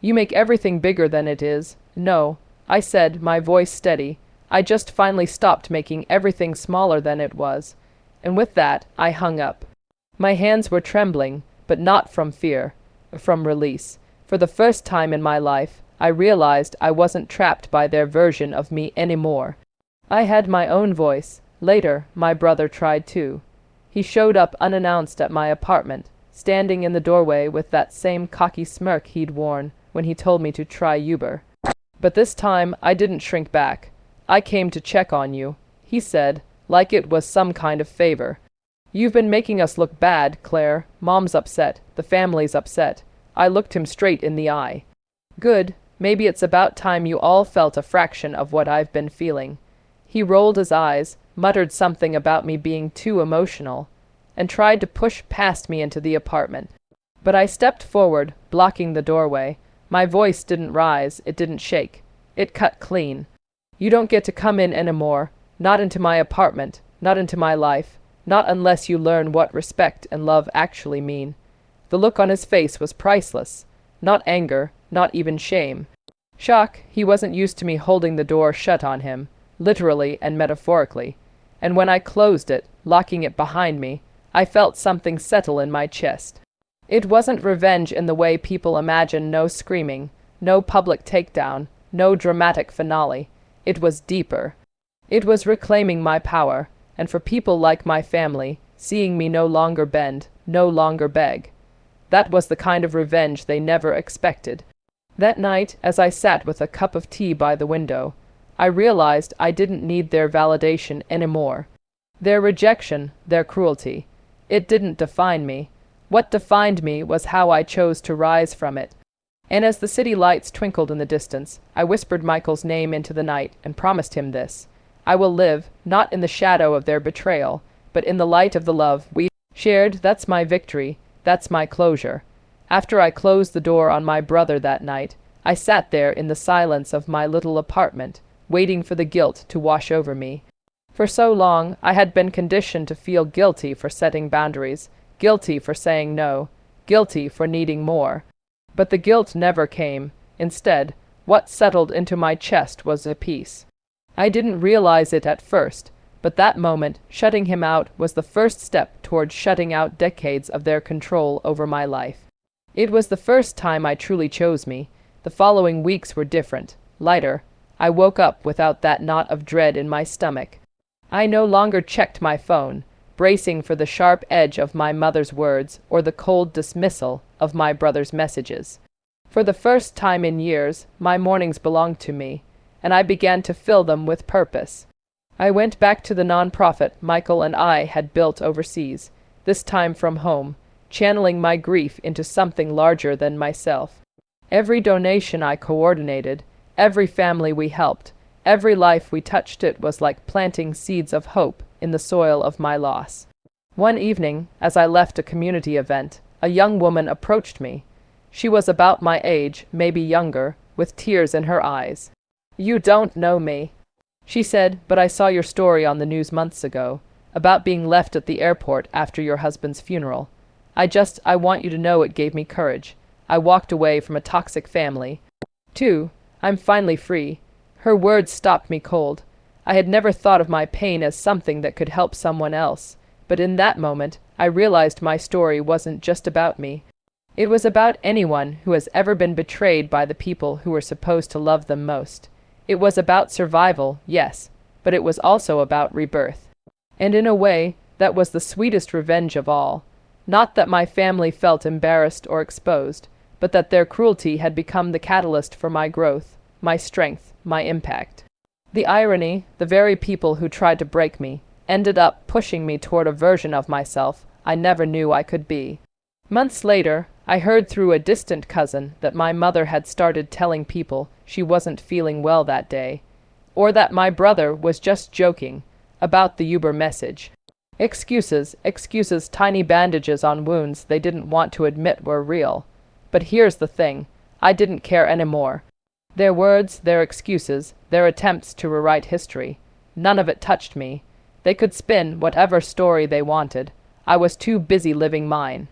"You make everything bigger than it is." "No," I said, my voice steady. "I just finally stopped making everything smaller than it was." And with that, I hung up. My hands were trembling, but not from fear, from release. For the first time in my life, I realized I wasn't trapped by their version of me anymore. I had my own voice. Later, my brother tried too. He showed up unannounced at my apartment, standing in the doorway with that same cocky smirk he'd worn when he told me to try Uber. But this time, I didn't shrink back. "I came to check on you," he said, like it was some kind of favor. "You've been making us look bad, Claire. Mom's upset. The family's upset." I looked him straight in the eye. "Good. Maybe it's about time you all felt a fraction of what I've been feeling." He rolled his eyes, muttered something about me being too emotional, and tried to push past me into the apartment. But I stepped forward, blocking the doorway. My voice didn't rise, it didn't shake. It cut clean. "You don't get to come in anymore. Not into my apartment, not into my life, not unless you learn what respect and love actually mean." The look on his face was priceless. Not anger, not even shame. Shock. He wasn't used to me holding the door shut on him, literally and metaphorically. And when I closed it, locking it behind me, I felt something settle in my chest. It wasn't revenge in the way people imagine, no screaming, no public takedown, no dramatic finale. It was deeper. It was reclaiming my power, and for people like my family, seeing me no longer bend, no longer beg. That was the kind of revenge they never expected. That night, as I sat with a cup of tea by the window, I realized I didn't need their validation anymore. Their rejection, their cruelty. It didn't define me. What defined me was how I chose to rise from it. And as the city lights twinkled in the distance, I whispered Michael's name into the night and promised him this: I will live, not in the shadow of their betrayal, but in the light of the love we shared. That's my victory. That's my closure. After I closed the door on my brother that night, I sat there in the silence of my little apartment, waiting for the guilt to wash over me. For so long, I had been conditioned to feel guilty for setting boundaries, guilty for saying no, guilty for needing more. But the guilt never came. Instead, what settled into my chest was a peace. I didn't realize it at first, but that moment, shutting him out, was the first step toward shutting out decades of their control over my life. It was the first time I truly chose me. The following weeks were different, lighter. I woke up without that knot of dread in my stomach. I no longer checked my phone, bracing for the sharp edge of my mother's words or the cold dismissal of my brother's messages. For the first time in years, my mornings belonged to me, and I began to fill them with purpose. I went back to the nonprofit Michael and I had built overseas, this time from home, channeling my grief into something larger than myself. Every donation I coordinated, every family we helped, every life we touched, it was like planting seeds of hope in the soil of my loss. One evening, as I left a community event, a young woman approached me. She was about my age, maybe younger, with tears in her eyes. "You don't know me," she said, "but I saw your story on the news months ago, about being left at the airport after your husband's funeral. I want you to know it gave me courage. I walked away from a toxic family. Too, I'm finally free." Her words stopped me cold. I had never thought of my pain as something that could help someone else, but in that moment, I realized my story wasn't just about me. It was about anyone who has ever been betrayed by the people who were supposed to love them most. It was about survival, yes, but it was also about rebirth. And in a way, that was the sweetest revenge of all. Not that my family felt embarrassed or exposed, but that their cruelty had become the catalyst for my growth, my strength, my impact. The irony, the very people who tried to break me, ended up pushing me toward a version of myself I never knew I could be. Months later, I heard through a distant cousin that my mother had started telling people she wasn't feeling well that day, or that my brother was just joking about the Uber message. Excuses, tiny bandages on wounds they didn't want to admit were real. But here's the thing, I didn't care anymore. Their words, their excuses, their attempts to rewrite history, none of it touched me. They could spin whatever story they wanted. I was too busy living mine.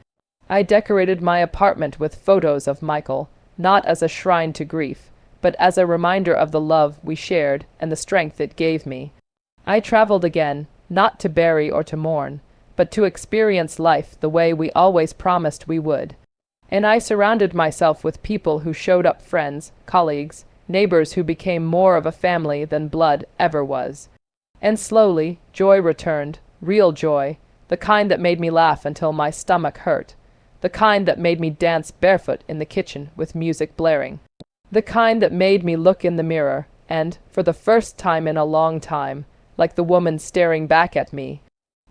I decorated my apartment with photos of Michael, not as a shrine to grief, but as a reminder of the love we shared and the strength it gave me. I traveled again, not to bury or to mourn, but to experience life the way we always promised we would. And I surrounded myself with people who showed up, friends, colleagues, neighbors who became more of a family than blood ever was. And slowly, joy returned, real joy, the kind that made me laugh until my stomach hurt, the kind that made me dance barefoot in the kitchen with music blaring, the kind that made me look in the mirror and, for the first time in a long time, like the woman staring back at me.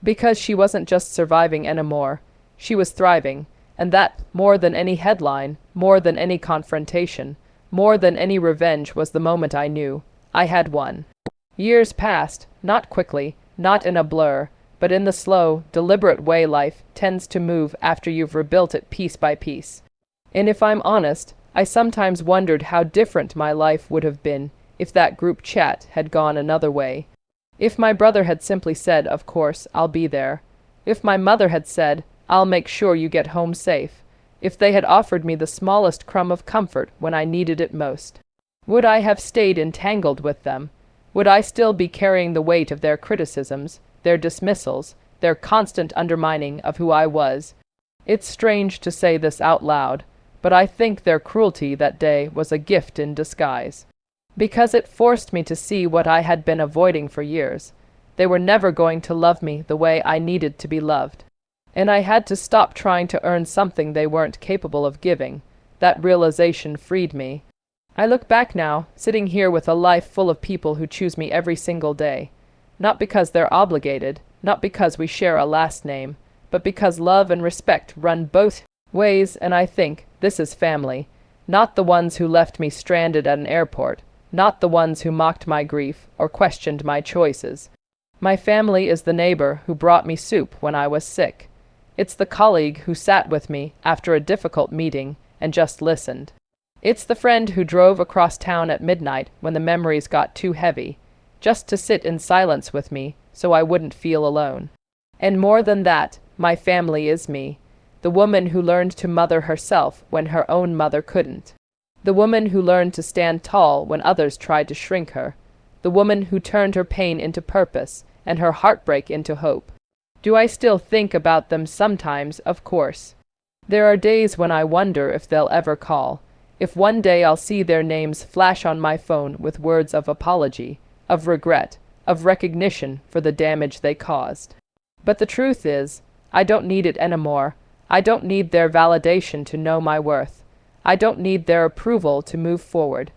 Because she wasn't just surviving anymore, she was thriving, and that, more than any headline, more than any confrontation, more than any revenge, was the moment I knew I had won. Years passed, not quickly, not in a blur, but in the slow, deliberate way life tends to move after you've rebuilt it piece by piece. And if I'm honest, I sometimes wondered how different my life would have been if that group chat had gone another way. If my brother had simply said, "Of course, I'll be there." If my mother had said, "I'll make sure you get home safe." If they had offered me the smallest crumb of comfort when I needed it most. Would I have stayed entangled with them? Would I still be carrying the weight of their criticisms, their dismissals, their constant undermining of who I was? It's strange to say this out loud, but I think their cruelty that day was a gift in disguise. Because it forced me to see what I had been avoiding for years. They were never going to love me the way I needed to be loved. And I had to stop trying to earn something they weren't capable of giving. That realization freed me. I look back now, sitting here with a life full of people who choose me every single day. Not because they're obligated, not because we share a last name, but because love and respect run both ways, and I think this is family. Not the ones who left me stranded at an airport, not the ones who mocked my grief or questioned my choices. My family is the neighbor who brought me soup when I was sick. It's the colleague who sat with me after a difficult meeting and just listened. It's the friend who drove across town at midnight when the memories got too heavy, just to sit in silence with me so I wouldn't feel alone. And more than that, my family is me, the woman who learned to mother herself when her own mother couldn't. The woman who learned to stand tall when others tried to shrink her. The woman who turned her pain into purpose and her heartbreak into hope. Do I still think about them sometimes? Of course. There are days when I wonder if they'll ever call, if one day I'll see their names flash on my phone with words of apology, of regret, of recognition for the damage they caused. But the truth is, I don't need it anymore. I don't need their validation to know my worth. I don't need their approval to move forward.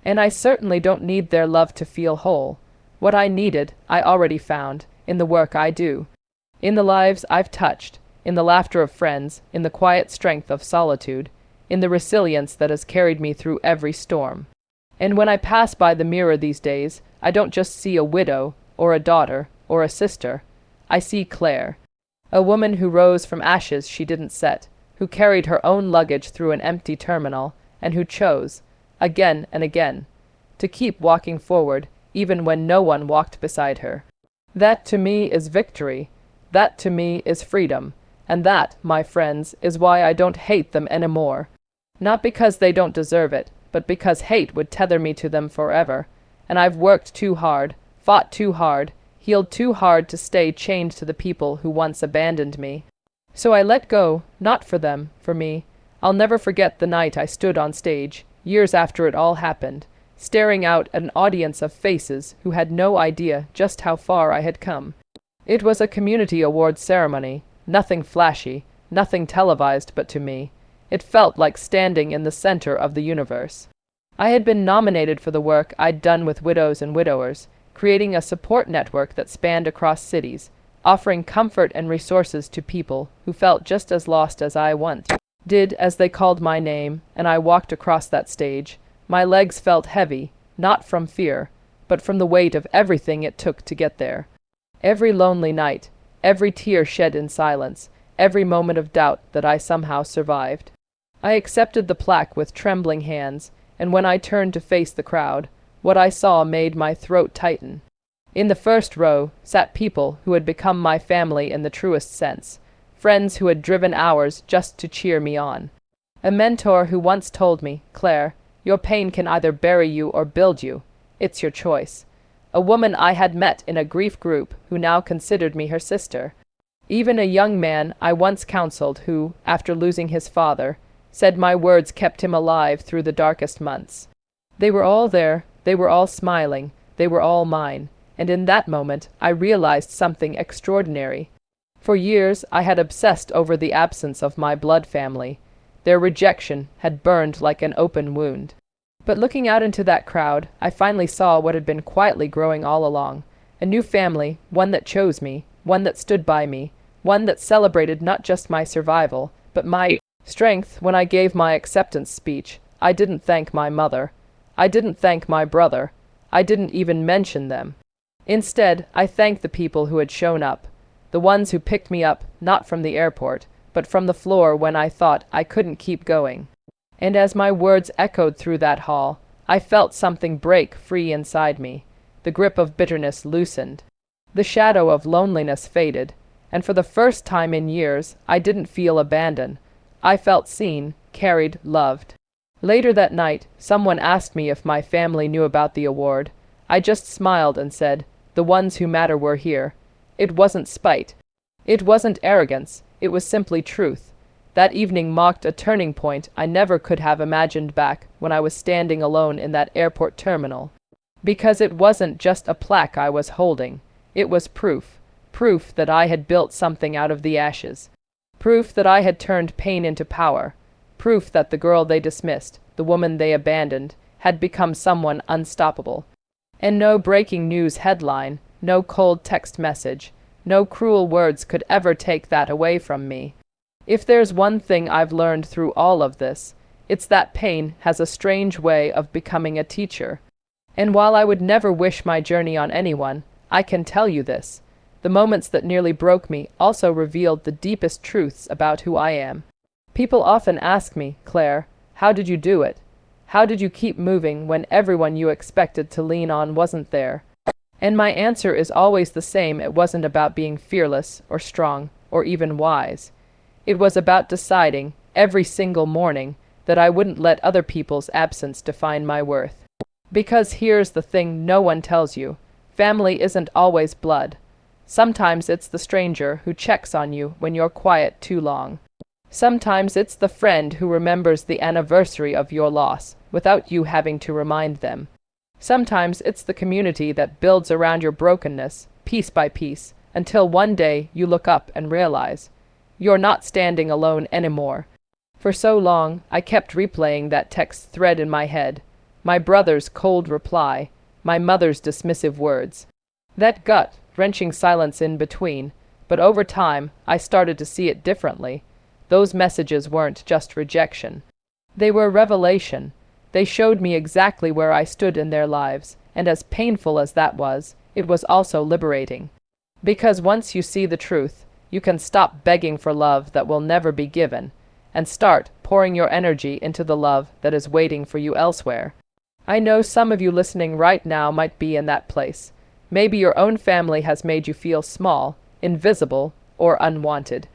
And I certainly don't need their love to feel whole. What I needed, I already found, in the work I do. In the lives I've touched, in the laughter of friends, in the quiet strength of solitude, in the resilience that has carried me through every storm. And when I pass by the mirror these days, I don't just see a widow, or a daughter, or a sister. I see Claire, a woman who rose from ashes she didn't set, who carried her own luggage through an empty terminal, and who chose, again and again, to keep walking forward, even when no one walked beside her. That to me is victory. That to me is freedom. And that, my friends, is why I don't hate them anymore. Not because they don't deserve it, but because hate would tether me to them forever. And I've worked too hard, fought too hard, healed too hard to stay chained to the people who once abandoned me. So I let go, not for them, for me. I'll never forget the night I stood on stage, years after it all happened, staring out at an audience of faces who had no idea just how far I had come. It was a community awards ceremony, nothing flashy, nothing televised, but to me, it felt like standing in the center of the universe. I had been nominated for the work I'd done with widows and widowers, creating a support network that spanned across cities, offering comfort and resources to people who felt just as lost as I once did. As they called my name and I walked across that stage, my legs felt heavy, not from fear, but from the weight of everything it took to get there. Every lonely night, every tear shed in silence, every moment of doubt that I somehow survived. I accepted the plaque with trembling hands, and when I turned to face the crowd, what I saw made my throat tighten. In the first row sat people who had become my family in the truest sense, friends who had driven hours just to cheer me on. A mentor who once told me, "Claire, your pain can either bury you or build you. It's your choice." A woman I had met in a grief group who now considered me her sister. Even a young man I once counseled who, after losing his father, said my words kept him alive through the darkest months. They were all there, they were all smiling, they were all mine, and in that moment I realized something extraordinary. For years I had obsessed over the absence of my blood family. Their rejection had burned like an open wound. But looking out into that crowd, I finally saw what had been quietly growing all along. A new family, one that chose me, one that stood by me, one that celebrated not just my survival, but my strength. When I gave my acceptance speech, I didn't thank my mother. I didn't thank my brother. I didn't even mention them. Instead, I thanked the people who had shown up, the ones who picked me up, not from the airport, but from the floor when I thought I couldn't keep going. And as my words echoed through that hall, I felt something break free inside me. The grip of bitterness loosened. The shadow of loneliness faded, and for the first time in years, I didn't feel abandoned. I felt seen, carried, loved. Later that night, someone asked me if my family knew about the award. I just smiled and said, "The ones who matter were here." It wasn't spite. It wasn't arrogance. It was simply truth. That evening marked a turning point I never could have imagined back when I was standing alone in that airport terminal. Because it wasn't just a plaque I was holding. It was proof. Proof that I had built something out of the ashes. Proof that I had turned pain into power. Proof that the girl they dismissed, the woman they abandoned, had become someone unstoppable. And no breaking news headline, no cold text message, no cruel words could ever take that away from me. If there's one thing I've learned through all of this, it's that pain has a strange way of becoming a teacher. And while I would never wish my journey on anyone, I can tell you this. The moments that nearly broke me also revealed the deepest truths about who I am. People often ask me, Claire, how did you do it? How did you keep moving when everyone you expected to lean on wasn't there? And my answer is always the same. It wasn't about being fearless or strong or even wise. It was about deciding, every single morning, that I wouldn't let other people's absence define my worth. Because here's the thing no one tells you. Family isn't always blood. Sometimes it's the stranger who checks on you when you're quiet too long. Sometimes it's the friend who remembers the anniversary of your loss without you having to remind them. Sometimes it's the community that builds around your brokenness, piece by piece, until one day you look up and realize you're not standing alone anymore. For so long, I kept replaying that text thread in my head. My brother's cold reply, my mother's dismissive words. That gut-wrenching silence in between, but over time, I started to see it differently. Those messages weren't just rejection. They were revelation. They showed me exactly where I stood in their lives, and as painful as that was, it was also liberating. Because once you see the truth, you can stop begging for love that will never be given, and start pouring your energy into the love that is waiting for you elsewhere. I know some of you listening right now might be in that place. Maybe your own family has made you feel small, invisible, or unwanted.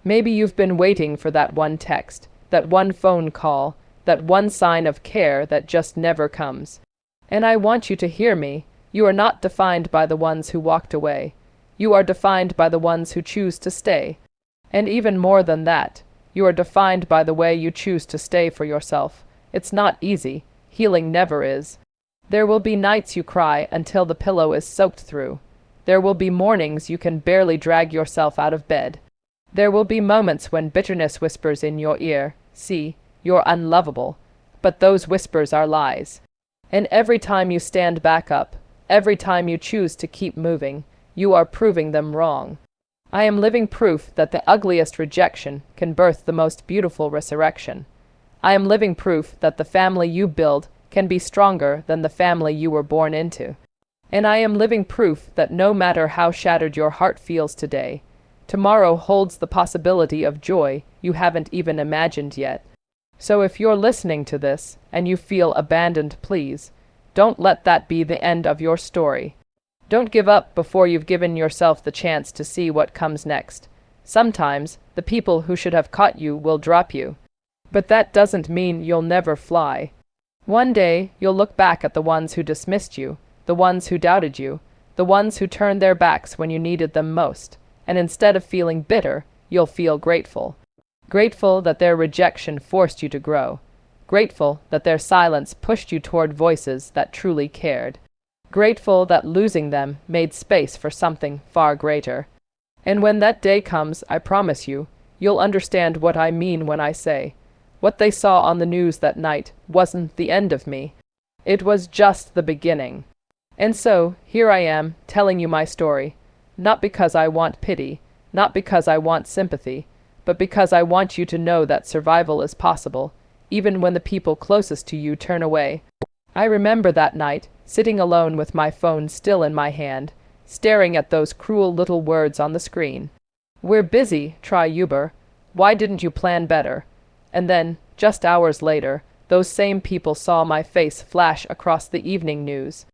Maybe you've been waiting for that one text, that one phone call, that one sign of care that just never comes. And I want you to hear me. You are not defined by the ones who walked away. You are defined by the ones who choose to stay. And even more than that, you are defined by the way you choose to stay for yourself. It's not easy. Healing never is. There will be nights you cry until the pillow is soaked through. There will be mornings you can barely drag yourself out of bed. There will be moments when bitterness whispers in your ear, "See, you're unlovable." But those whispers are lies. And every time you stand back up, every time you choose to keep moving, you are proving them wrong. I am living proof that the ugliest rejection can birth the most beautiful resurrection. I am living proof that the family you build can be stronger than the family you were born into. And I am living proof that no matter how shattered your heart feels today, tomorrow holds the possibility of joy you haven't even imagined yet. So if you're listening to this and you feel abandoned, please, don't let that be the end of your story. Don't give up before you've given yourself the chance to see what comes next. Sometimes the people who should have caught you will drop you. But that doesn't mean you'll never fly. One day you'll look back at the ones who dismissed you, the ones who doubted you, the ones who turned their backs when you needed them most, and instead of feeling bitter, you'll feel grateful. Grateful that their rejection forced you to grow. Grateful that their silence pushed you toward voices that truly cared. Grateful that losing them made space for something far greater. And when that day comes, I promise you, you'll understand what I mean when I say, what they saw on the news that night wasn't the end of me. It was just the beginning. And so, here I am, telling you my story, not because I want pity, not because I want sympathy, but because I want you to know that survival is possible, even when the people closest to you turn away. I remember that night, sitting alone with my phone still in my hand, staring at those cruel little words on the screen. "We're busy, try Uber. Why didn't you plan better?" And then, just hours later, those same people saw my face flash across the evening news.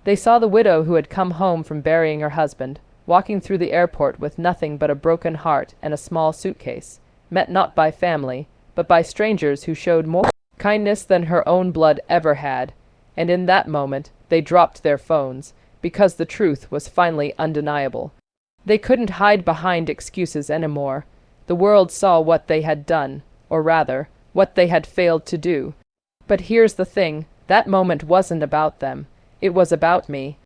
They saw the widow who had come home from burying her husband, walking through the airport with nothing but a broken heart and a small suitcase, met not by family, but by strangers who showed more kindness than her own blood ever had. And in that moment, they dropped their phones, because the truth was finally undeniable. They couldn't hide behind excuses anymore. The world saw what they had done, or rather, what they had failed to do. But here's the thing, that moment wasn't about them. It was about me.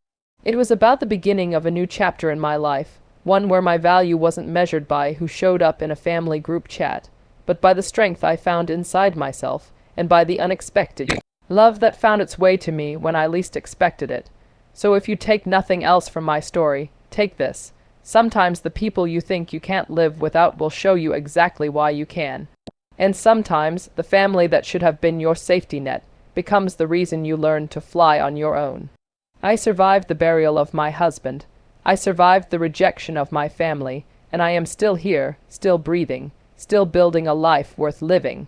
It was about the beginning of a new chapter in my life, one where my value wasn't measured by who showed up in a family group chat, but by the strength I found inside myself, and by the unexpected love that found its way to me when I least expected it. So if you take nothing else from my story, take this. Sometimes the people you think you can't live without will show you exactly why you can. And sometimes the family that should have been your safety net becomes the reason you learn to fly on your own. I survived the burial of my husband. I survived the rejection of my family, and I am still here, still breathing, still building a life worth living.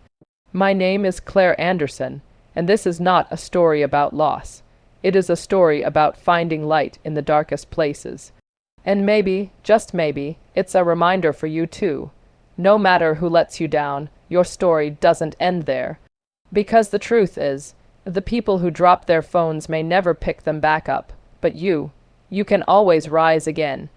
My name is Claire Anderson, and this is not a story about loss. It is a story about finding light in the darkest places. And maybe, just maybe, it's a reminder for you too. No matter who lets you down, your story doesn't end there. Because the truth is, the people who drop their phones may never pick them back up, but you can always rise again.